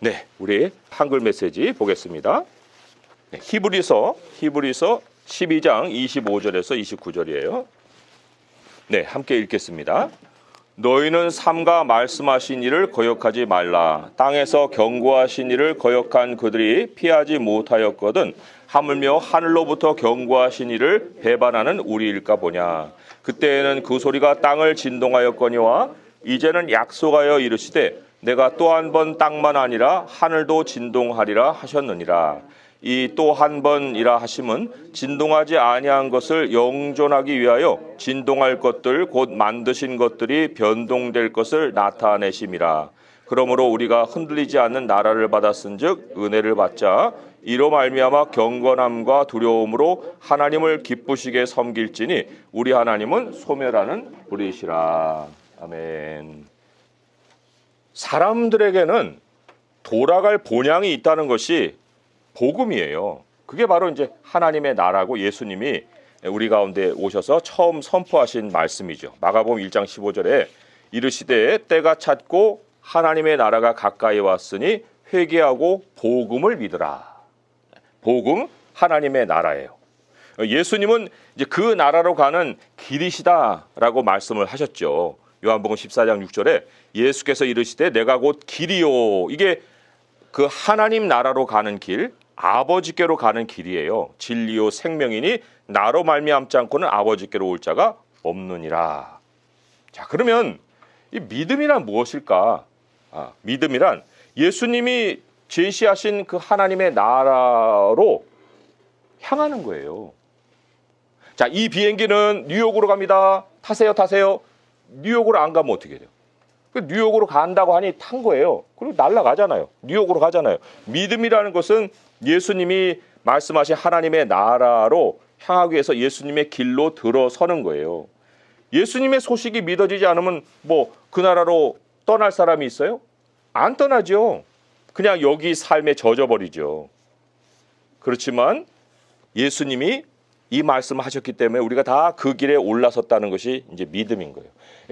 네, 우리 한글 메시지 보겠습니다. 네, 히브리서 12장 25절에서 29절이에요. 네, 함께 읽겠습니다. 너희는 삼가 말씀하신 이를 거역하지 말라. 땅에서 경고하신 이를 거역한 그들이 피하지 못하였거든 하물며 하늘로부터 경고하신 이를 배반하는 우리일까 보냐. 그때에는 그 소리가 땅을 진동하였거니와 이제는 약속하여 이르시되 내가 또 한 번 땅만 아니라 하늘도 진동하리라 하셨느니라. 이 또 한 번이라 하심은 진동하지 아니한 것을 영존하기 위하여 진동할 것들 곧 만드신 것들이 변동될 것을 나타내심이라. 그러므로 우리가 흔들리지 않는 나라를 받았은즉 은혜를 받자 이로 말미암아 경건함과 두려움으로 하나님을 기쁘시게 섬길지니 우리 하나님은 소멸하는 분이시라. 아멘. 사람들에게는 돌아갈 본향이 있다는 것이 복음이에요. 그게 바로 이제 하나님의 나라고 예수님이 우리 가운데 오셔서 처음 선포하신 말씀이죠. 마가복음 1장 15절에 이르시되 때가 찼고 하나님의 나라가 가까이 왔으니 회개하고 복음을 믿으라. 복음 하나님의 나라예요. 예수님은 이제 그 나라로 가는 길이시다라고 말씀을 하셨죠. 요한복음 14장 6절에 예수께서 이르시되 내가 곧 길이요. 이게 그 하나님 나라로 가는 길, 아버지께로 가는 길이에요. 진리요 생명이니 나로 말미암지 않고는 아버지께로 올 자가 없느니라. 자, 그러면 이 믿음이란 무엇일까? 믿음이란 예수님이 제시하신 그 하나님의 나라로 향하는 거예요. 자, 이 비행기는 뉴욕으로 갑니다. 타세요. 뉴욕으로 안 가면 어떻게 돼요? 뉴욕으로 간다고 하니 탄 거예요. 그리고 날아가잖아요. 뉴욕으로 가잖아요. 믿음이라는 것은 예수님이 말씀하신 하나님의 나라로 향하기 위해서 예수님의 길로 들어서는 거예요. 예수님의 소식이 믿어지지 않으면 뭐 그 나라로 떠날 사람이 있어요? 안 떠나죠. 그냥 여기 삶에 젖어버리죠. 그렇지만 예수님이 이 말씀을 하셨기 때문에 우리가 다 그 길에 올라섰다는 것이 이제 믿음인 거예요.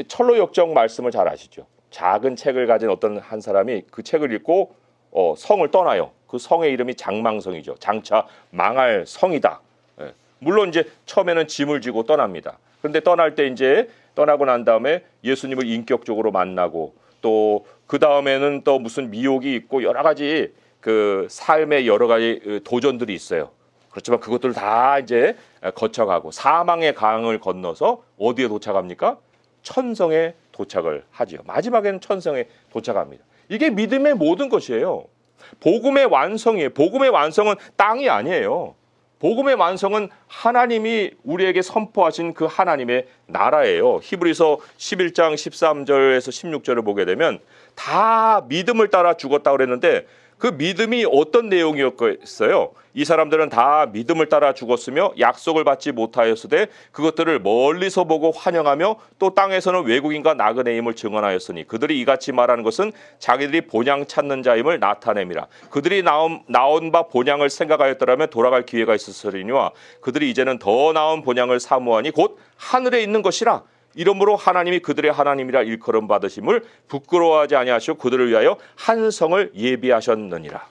철로 역정 말씀을 잘 아시죠? 작은 책을 가진 어떤 한 사람이 그 책을 읽고 성을 떠나요. 그 성의 이름이 장망성이죠. 장차 망할 성이다. 물론 이제 처음에는 짐을 지고 떠납니다. 그런데 떠날 때 이제 떠나고 난 다음에 예수님을 인격적으로 만나고 또 그 다음에는 또 무슨 미혹이 있고 여러 가지 그 삶의 여러 가지 도전들이 있어요. 그렇지만 그것들을 다 이제 거쳐가고 사망의 강을 건너서 어디에 도착합니까? 천성에 도착을 하지요. 마지막에는 천성에 도착합니다. 이게 믿음의 모든 것이에요. 복음의 완성이에요. 복음의 완성은 땅이 아니에요. 복음의 완성은 하나님이 우리에게 선포하신 그 하나님의 나라예요. 히브리서 11장 13절에서 16절을 보게 되면 다 믿음을 따라 죽었다고 그랬는데 그 믿음이 어떤 내용이었겠어요? 이 사람들은 다 믿음을 따라 죽었으며 약속을 받지 못하였으되 그것들을 멀리서 보고 환영하며 또 땅에서는 외국인과 나그네임을 증언하였으니 그들이 이같이 말하는 것은 자기들이 본향 찾는 자임을 나타냅니다. 그들이 나온 바 본향을 생각하였더라면 돌아갈 기회가 있었으리니와 그들이 이제는 더 나은 본향을 사모하니 곧 하늘에 있는 것이라. 이러므로 하나님이 그들의 하나님이라 일컬음 받으심을 부끄러워하지 아니하시고 그들을 위하여 한 성을 예비하셨느니라.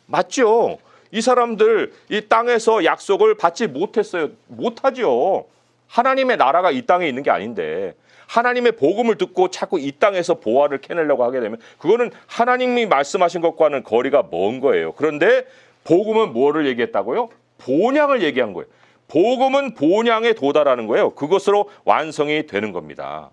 맞죠? 이 사람들 이 땅에서 약속을 받지 못했어요. 못하죠. 하나님의 나라가 이 땅에 있는 게 아닌데 하나님의 복음을 듣고 자꾸 이 땅에서 보화를 캐내려고 하게 되면 그거는 하나님이 말씀하신 것과는 거리가 먼 거예요. 그런데 복음은 뭐를 얘기했다고요? 본향을 얘기한 거예요. 복음은 본향에 도달하는 거예요. 그것으로 완성이 되는 겁니다.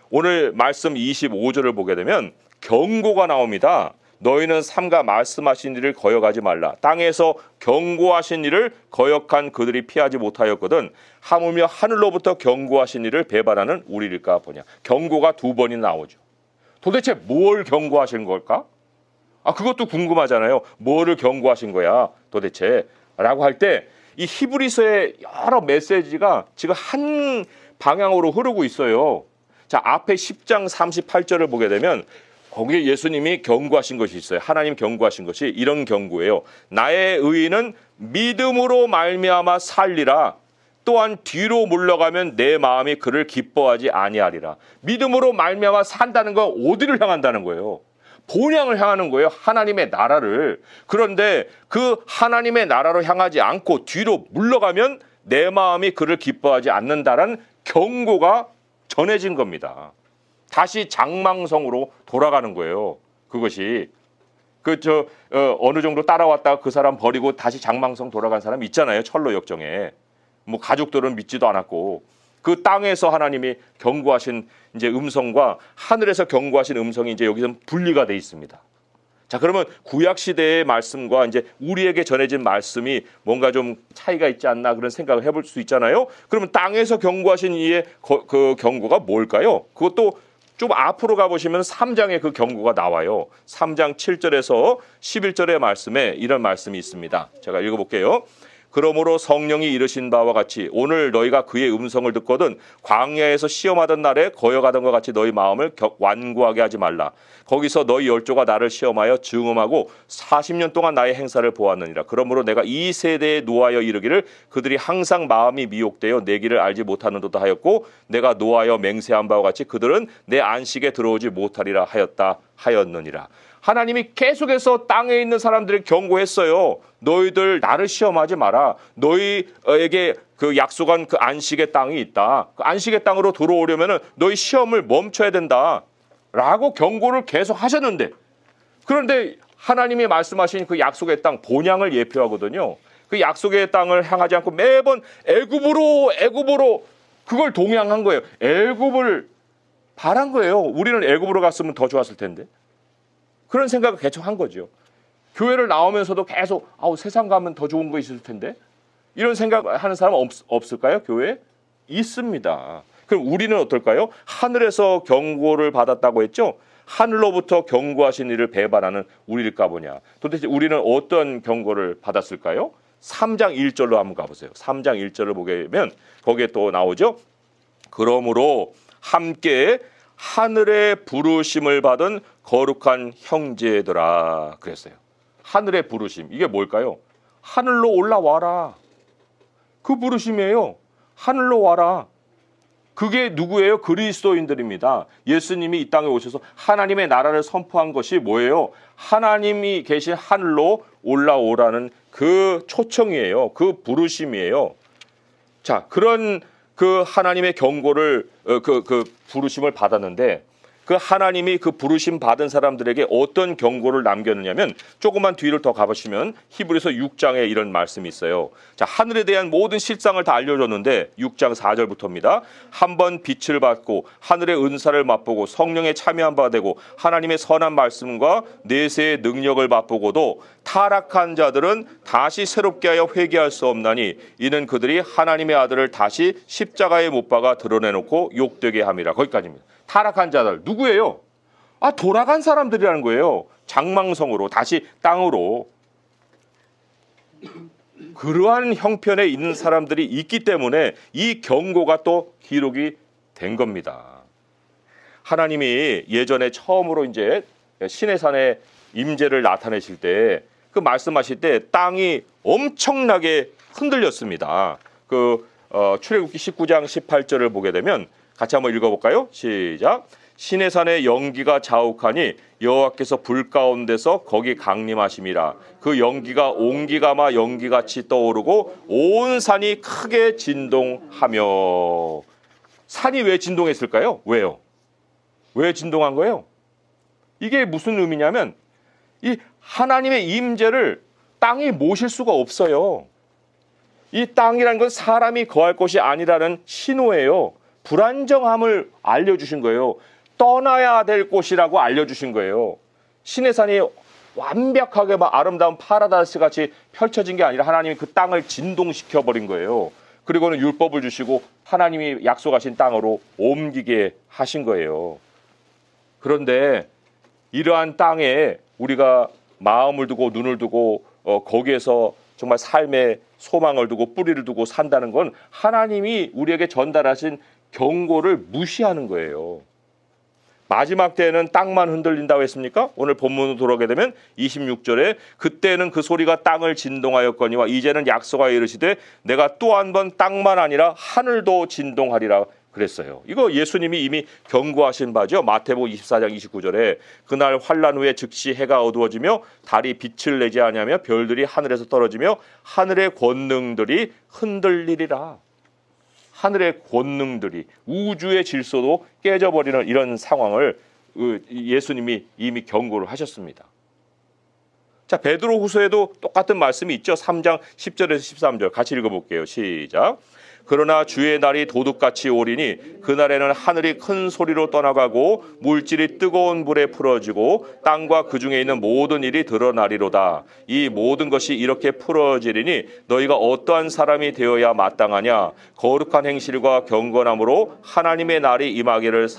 오늘 말씀 25절을 보게 되면 경고가 나옵니다. 너희는 삼가 말씀하신 일을 거역하지 말라. 땅에서 경고하신 일을 거역한 그들이 피하지 못하였거든 하물며 하늘로부터 경고하신 일을 배반하는 우리일까 보냐. 경고가 두 번이나 나오죠. 도대체 뭘 경고하신 걸까? 그것도 궁금하잖아요. 뭐를 경고하신 거야 도대체? 라고 할 때 이 히브리서의 여러 메시지가 지금 한 방향으로 흐르고 있어요. 자, 앞에 10장 38절을 보게 되면 거기에 예수님이 경고하신 것이 있어요. 하나님 경고하신 것이 이런 경고예요. 나의 의인은 믿음으로 말미암아 살리라. 또한 뒤로 물러가면 내 마음이 그를 기뻐하지 아니하리라. 믿음으로 말미암아 산다는 건 어디를 향한다는 거예요? 본향을 향하는 거예요. 하나님의 나라를. 그런데 그 하나님의 나라로 향하지 않고 뒤로 물러가면 내 마음이 그를 기뻐하지 않는다라는 경고가 전해진 겁니다. 다시 장망성으로 돌아가는 거예요. 그것이 어느 정도 따라왔다가 그 사람 버리고 다시 장망성 돌아간 사람 있잖아요. 철로 역정에. 뭐 가족들은 믿지도 않았고 그 땅에서 하나님이 경고하신 이제 음성과 하늘에서 경고하신 음성이 이제 여기서 분리가 돼 있습니다. 자, 그러면 구약 시대의 말씀과 이제 우리에게 전해진 말씀이 뭔가 좀 차이가 있지 않나 그런 생각을 해볼 수 있잖아요. 그러면 땅에서 경고하신 이의 그 경고가 뭘까요? 그것도 좀 앞으로 가보시면 3장에 그 경고가 나와요. 3장 7절에서 11절의 말씀에 이런 말씀이 있습니다. 제가 읽어볼게요. 그러므로 성령이 이르신 바와 같이 오늘 너희가 그의 음성을 듣거든 광야에서 시험하던 날에 거여가던 것 같이 너희 마음을 완고하게 하지 말라. 거기서 너희 열조가 나를 시험하여 증음하고 40년 동안 나의 행사를 보았느니라. 그러므로 내가 이 세대에 노하여 이르기를 그들이 항상 마음이 미혹되어 내 길을 알지 못하는도다 하였고 내가 노하여 맹세한 바와 같이 그들은 내 안식에 들어오지 못하리라 하였느니라. 하나님이 계속해서 땅에 있는 사람들을 경고했어요. 너희들 나를 시험하지 마라. 너희에게 그 약속한 그 안식의 땅이 있다. 그 안식의 땅으로 들어오려면 너희 시험을 멈춰야 된다. 라고 경고를 계속 하셨는데 그런데 하나님이 말씀하신 그 약속의 땅 본향을 예표하거든요. 그 약속의 땅을 향하지 않고 매번 애굽으로 그걸 동향한 거예요. 애굽을 바란 거예요. 우리는 애굽으로 갔으면 더 좋았을 텐데. 그런 생각을 계속 한 거죠. 교회를 나오면서도 계속 세상 가면 더 좋은 거 있을 텐데 이런 생각하는 사람 없을까요? 교회에? 있습니다. 그럼 우리는 어떨까요? 하늘에서 경고를 받았다고 했죠? 하늘로부터 경고하신 이를 배반하는 우리일까 보냐. 도대체 우리는 어떤 경고를 받았을까요? 3장 1절로 한번 가보세요. 3장 1절을 보게 되면 거기에 또 나오죠. 그러므로 함께 하늘의 부르심을 받은 거룩한 형제들아 그랬어요. 하늘의 부르심 이게 뭘까요? 하늘로 올라와라. 그 부르심이에요. 하늘로 와라. 그게 누구예요? 그리스도인들입니다. 예수님이 이 땅에 오셔서 하나님의 나라를 선포한 것이 뭐예요? 하나님이 계신 하늘로 올라오라는 그 초청이에요. 그 부르심이에요. 자, 그런 그 하나님의 경고를 그 부르심을 받았는데 그 하나님이 그 부르심 받은 사람들에게 어떤 경고를 남겼느냐면 조금만 뒤를 더 가보시면 히브리서 6장에 이런 말씀이 있어요. 자, 하늘에 대한 모든 실상을 다 알려줬는데 6장 4절부터입니다. 한번 빛을 받고 하늘의 은사를 맛보고 성령에 참여한 바 되고 하나님의 선한 말씀과 내세의 능력을 맛보고도 타락한 자들은 다시 새롭게 하여 회개할 수 없나니 이는 그들이 하나님의 아들을 다시 십자가에 못 박아 드러내놓고 욕되게 함이라. 거기까지입니다. 타락한 자들 누구예요? 돌아간 사람들이라는 거예요. 장망성으로 다시 땅으로. 그러한 형편에 있는 사람들이 있기 때문에 이 경고가 또 기록이 된 겁니다. 하나님이 예전에 처음으로 이제 시내산에 임재를 나타내실 때 그 말씀하실 때 땅이 엄청나게 흔들렸습니다. 출애굽기 19장 18절을 보게 되면 같이 한번 읽어볼까요? 시작. 시내산의 연기가 자욱하니 여호와께서 불 가운데서 거기 강림하심이라. 그 연기가 옹기가마 연기같이 떠오르고 온 산이 크게 진동하며. 산이 왜 진동했을까요? 왜요? 왜 진동한 거예요? 이게 무슨 의미냐면 이 하나님의 임재를 땅이 모실 수가 없어요. 이 땅이라는 건 사람이 거할 곳이 아니라는 신호예요. 불안정함을 알려주신 거예요. 떠나야 될 곳이라고 알려주신 거예요. 시내산이 완벽하게 막 아름다운 파라다이스 같이 펼쳐진 게 아니라 하나님이 그 땅을 진동시켜 버린 거예요. 그리고는 율법을 주시고 하나님이 약속하신 땅으로 옮기게 하신 거예요. 그런데 이러한 땅에 우리가 마음을 두고 눈을 두고 거기에서 정말 삶의 소망을 두고 뿌리를 두고 산다는 건 하나님이 우리에게 전달하신 경고를 무시하는 거예요. 마지막 때에는 땅만 흔들린다고 했습니까? 오늘 본문으로 돌아오게 되면 26절에 그때는 그 소리가 땅을 진동하였거니와 이제는 약속하여 이르시되 내가 또 한 번 땅만 아니라 하늘도 진동하리라 그랬어요. 이거 예수님이 이미 경고하신 바죠. 마태복음 24장 29절에 그날 환란 후에 즉시 해가 어두워지며 달이 빛을 내지 아니하며 별들이 하늘에서 떨어지며 하늘의 권능들이 흔들리리라. 하늘의 권능들이, 우주의 질서도 깨져버리는 이런 상황을 예수님이 이미 경고를 하셨습니다. 자, 베드로후서에도 똑같은 말씀이 있죠. 3장 10절에서 13절 같이 읽어볼게요. 시작. 그러나 주의 날이 도둑같이 오리니 그날에는 하늘이 큰 소리로 떠나가고 물질이 뜨거운 불에 풀어지고 땅과 그 중에 있는 모든 일이 드러나리로다. 이 모든 것이 이렇게 풀어지리니 너희가 어떠한 사람이 되어야 마땅하냐. 거룩한 행실과 경건함으로 하나님의 날이 임하기를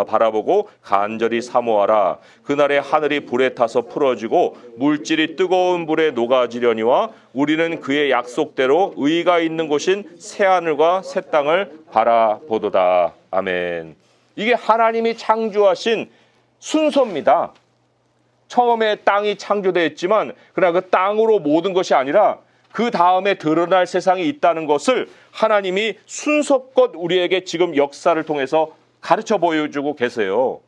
바라보고 간절히 사모하라. 그날에 하늘이 불에 타서 풀어지고 물질이 뜨거운 불에 녹아지려니와 우리는 그의 약속대로 의가 있는 곳인 새하늘과 새 땅을 바라보도다. 아멘. 이게 하나님이 창조하신 순서입니다. 처음에 땅이 창조되었지만 그러나 그 땅으로 모든 것이 아니라 그 다음에 드러날 세상이 있다는 것을 하나님이 순서껏 우리에게 지금 역사를 통해서 가르쳐 보여주고 계세요.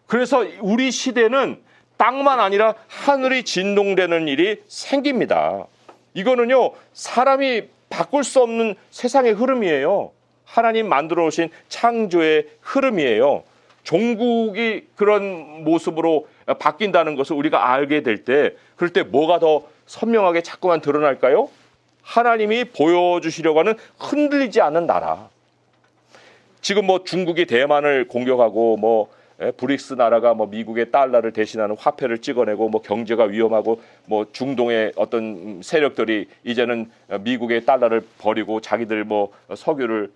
그래서 우리 시대는 땅만 아니라 하늘이 진동되는 일이 생깁니다. 이거는요, 사람이 바꿀 수 없는 세상의 흐름이에요. 하나님 만들어 오신 창조의 흐름이에요. 종국이 그런 모습으로 바뀐다는 것을 우리가 알게 될 때, 그럴 때 뭐가 더 선명하게 자꾸만 드러날까요? 하나님이 보여주시려고 하는 흔들리지 않는 나라. 지금 뭐 중국이 대만을 공격하고 브릭스 나라가 미국의 달러를 대신하는 화폐를 찍어내고 경제가 위험하고 중동의 어떤 세력들이 이제는 미국의 달러를 버리고 자기들 석유를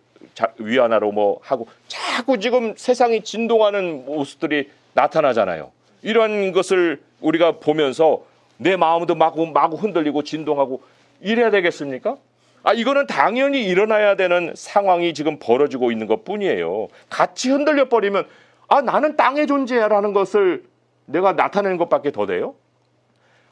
위안화로 하고 자꾸 지금 세상이 진동하는 모습들이 나타나잖아요. 이런 것을 우리가 보면서 내 마음도 마구 흔들리고 진동하고 이래야 되겠습니까? 이거는 당연히 일어나야 되는 상황이 지금 벌어지고 있는 것 뿐이에요. 같이 흔들려 버리면 나는 땅의 존재야라는 것을 내가 나타내는 것밖에 더 돼요?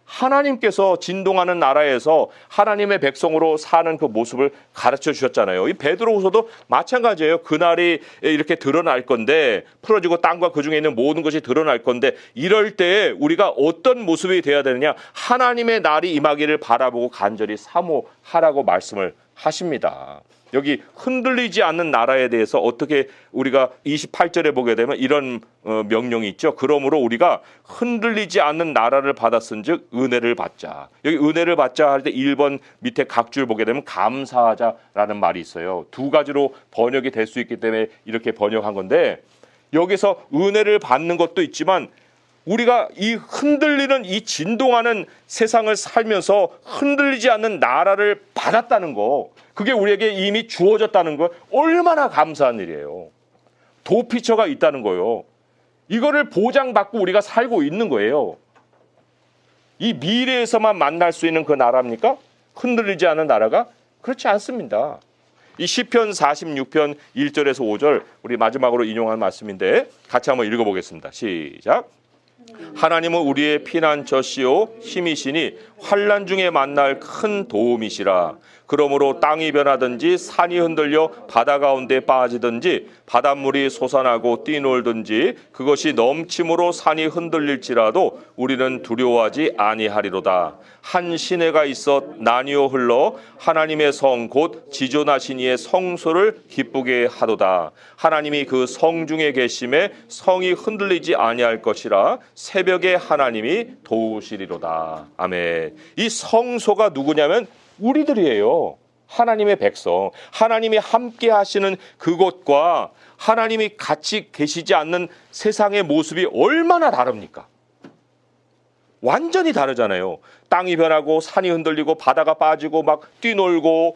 하나님께서 진동하는 나라에서 하나님의 백성으로 사는 그 모습을 가르쳐 주셨잖아요. 이 베드로후서도 마찬가지예요. 그날이 이렇게 드러날 건데, 풀어지고 땅과 그 중에 있는 모든 것이 드러날 건데, 이럴 때 우리가 어떤 모습이 되어야 되느냐? 하나님의 날이 임하기를 바라보고 간절히 사모하라고 말씀을 하십니다. 여기 흔들리지 않는 나라에 대해서 어떻게 우리가 28절에 보게 되면 이런 명령이 있죠. 그러므로 우리가 흔들리지 않는 나라를 받았은즉 은혜를 받자. 여기 은혜를 받자 할 때 1번 밑에 각줄 보게 되면 감사하자라는 말이 있어요. 두 가지로 번역이 될 수 있기 때문에 이렇게 번역한 건데, 여기서 은혜를 받는 것도 있지만 우리가 이 흔들리는 이 진동하는 세상을 살면서 흔들리지 않는 나라를 받았다는 거, 그게 우리에게 이미 주어졌다는 거 얼마나 감사한 일이에요. 도피처가 있다는 거예요. 이거를 보장받고 우리가 살고 있는 거예요. 이 미래에서만 만날 수 있는 그 나라입니까? 흔들리지 않는 나라가? 그렇지 않습니다. 이 시편 46편 1절에서 5절 우리 마지막으로 인용한 말씀인데 같이 한번 읽어보겠습니다. 시작. 하나님은 우리의 피난처시요 힘이시니 환난 중에 만날 큰 도움이시라. 그러므로 땅이 변하든지 산이 흔들려 바다 가운데 빠지든지 바닷물이 솟아나고 뛰놀든지 그것이 넘침으로 산이 흔들릴지라도 우리는 두려워하지 아니하리로다. 한 시내가 있어 나뉘어 흘러 하나님의 성 곧 지존하신 이의 성소를 기쁘게 하도다. 하나님이 그 성 중에 계심에 성이 흔들리지 아니할 것이라. 새벽에 하나님이 도우시리로다. 아멘. 이 성소가 누구냐면 우리들이에요. 하나님의 백성. 하나님이 함께 하시는 그곳과 하나님이 같이 계시지 않는 세상의 모습이 얼마나 다릅니까? 완전히 다르잖아요. 땅이 변하고 산이 흔들리고 바다가 빠지고 막 뛰놀고,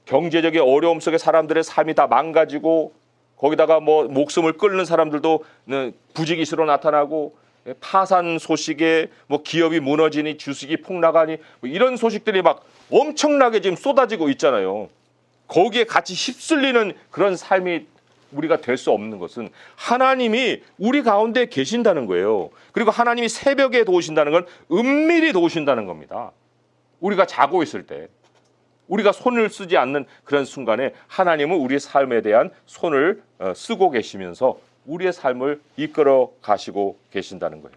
경제적인 어려움 속에 사람들의 삶이 다 망가지고, 거기다가 목숨을 끊는 사람들도 부지기수로 나타나고, 파산 소식에 기업이 무너지니 주식이 폭락하니 이런 소식들이 막 엄청나게 지금 쏟아지고 있잖아요. 거기에 같이 휩쓸리는 그런 삶이 우리가 될 수 없는 것은 하나님이 우리 가운데 계신다는 거예요. 그리고 하나님이 새벽에 도우신다는 건 은밀히 도우신다는 겁니다. 우리가 자고 있을 때. 우리가 손을 쓰지 않는 그런 순간에 하나님은 우리의 삶에 대한 손을 쓰고 계시면서 우리의 삶을 이끌어 가시고 계신다는 거예요.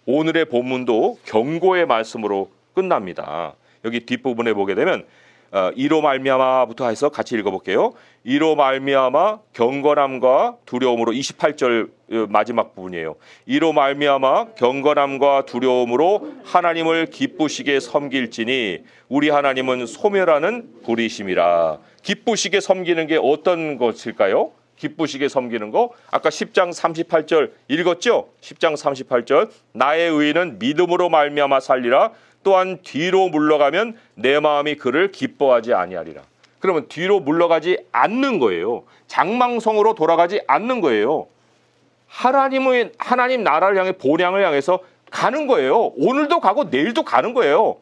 오늘의 본문도 경고의 말씀으로 끝납니다. 여기 뒷부분에 보게 되면 이로 말미암아부터 해서 같이 읽어볼게요. 이로 말미암아 경건함과 두려움으로 28절 마지막 부분이에요. 이로 말미암아 경건함과 두려움으로 하나님을 기쁘시게 섬길지니 우리 하나님은 소멸하는 불이심이라. 기쁘시게 섬기는 게 어떤 것일까요? 기쁘시게 섬기는 거 아까 10장 38절 읽었죠? 10장 38절 나의 의인은 믿음으로 말미암아 살리라. 또한 뒤로 물러가면 내 마음이 그를 기뻐하지 아니하리라. 그러면 뒤로 물러가지 않는 거예요. 장망성으로 돌아가지 않는 거예요. 하나님 나라를 향해 본향을 향해서 가는 거예요. 오늘도 가고 내일도 가는 거예요.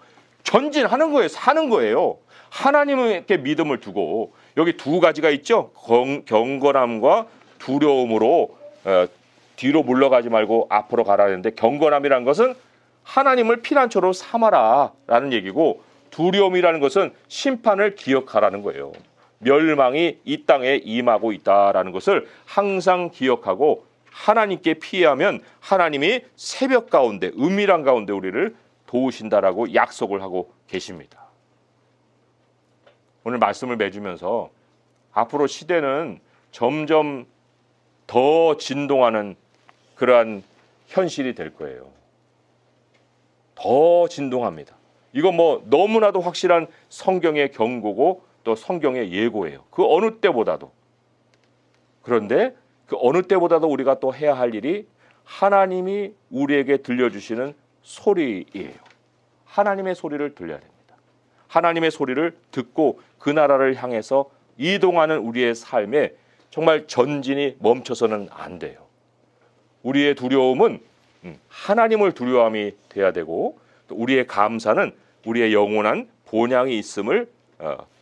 전진하는 거예요. 사는 거예요. 하나님께 믿음을 두고 여기 두 가지가 있죠. 경건함과 두려움으로 뒤로 물러가지 말고 앞으로 가라는데 경건함이라는 것은 하나님을 피난처로 삼아라 라는 얘기고 두려움이라는 것은 심판을 기억하라는 거예요. 멸망이 이 땅에 임하고 있다라는 것을 항상 기억하고 하나님께 피하면 하나님이 새벽 가운데 은밀한 가운데 우리를 도우신다라고 약속을 하고 계십니다. 오늘 말씀을 맺으면서 앞으로 시대는 점점 더 진동하는 그러한 현실이 될 거예요. 더 진동합니다. 이건 뭐 너무나도 확실한 성경의 경고고 또 성경의 예고예요. 그 어느 때보다도. 그런데 그 어느 때보다도 우리가 또 해야 할 일이 하나님이 우리에게 들려주시는 소리예요. 하나님의 소리를 들려야 됩니다. 하나님의 소리를 듣고 그 나라를 향해서 이동하는 우리의 삶에 정말 전진이 멈춰서는 안 돼요. 우리의 두려움은 하나님을 두려움이 돼야 되고 또 우리의 감사는 우리의 영원한 본향이 있음을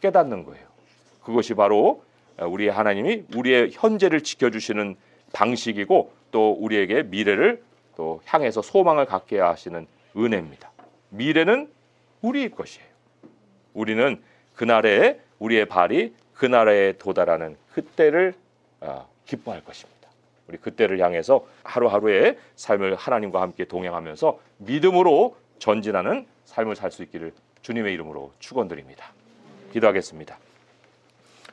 깨닫는 거예요. 그것이 바로 우리 하나님이 우리의 현재를 지켜주시는 방식이고 또 우리에게 미래를 또 향해서 소망을 갖게 하시는 은혜입니다. 미래는 우리의 것이에요. 우리는 그날에 우리의 발이 그 나라에 도달하는 그때를 기뻐할 것입니다. 우리 그때를 향해서 하루하루의 삶을 하나님과 함께 동행하면서 믿음으로 전진하는 삶을 살 수 있기를 주님의 이름으로 축원드립니다. 기도하겠습니다.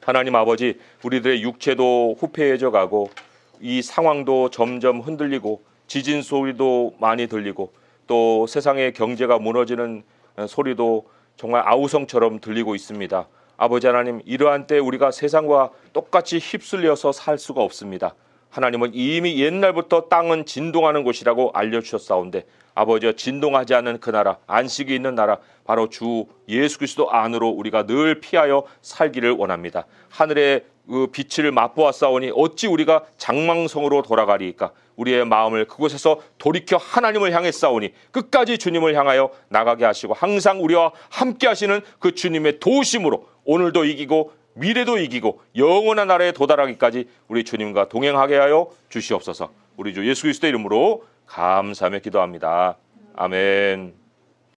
하나님 아버지, 우리들의 육체도 후패해져 가고 이 상황도 점점 흔들리고 지진 소리도 많이 들리고 또 세상의 경제가 무너지는 소리도 정말 아우성처럼 들리고 있습니다. 아버지 하나님, 이러한 때 우리가 세상과 똑같이 휩쓸려서 살 수가 없습니다. 하나님은 이미 옛날부터 땅은 진동하는 곳이라고 알려주셨사온데 아버지여, 진동하지 않는 그 나라, 안식이 있는 나라, 바로 주 예수 그리스도 안으로 우리가 늘 피하여 살기를 원합니다. 하늘의 그 빛을 맛보았사오니 어찌 우리가 장망성으로 돌아가리이까. 우리의 마음을 그곳에서 돌이켜 하나님을 향해 싸우니 끝까지 주님을 향하여 나가게 하시고 항상 우리와 함께 하시는 그 주님의 도우심으로 오늘도 이기고 미래도 이기고 영원한 나라에 도달하기까지 우리 주님과 동행하게 하여 주시옵소서. 우리 주 예수 그리스도의 이름으로 감사하며 기도합니다. 아멘.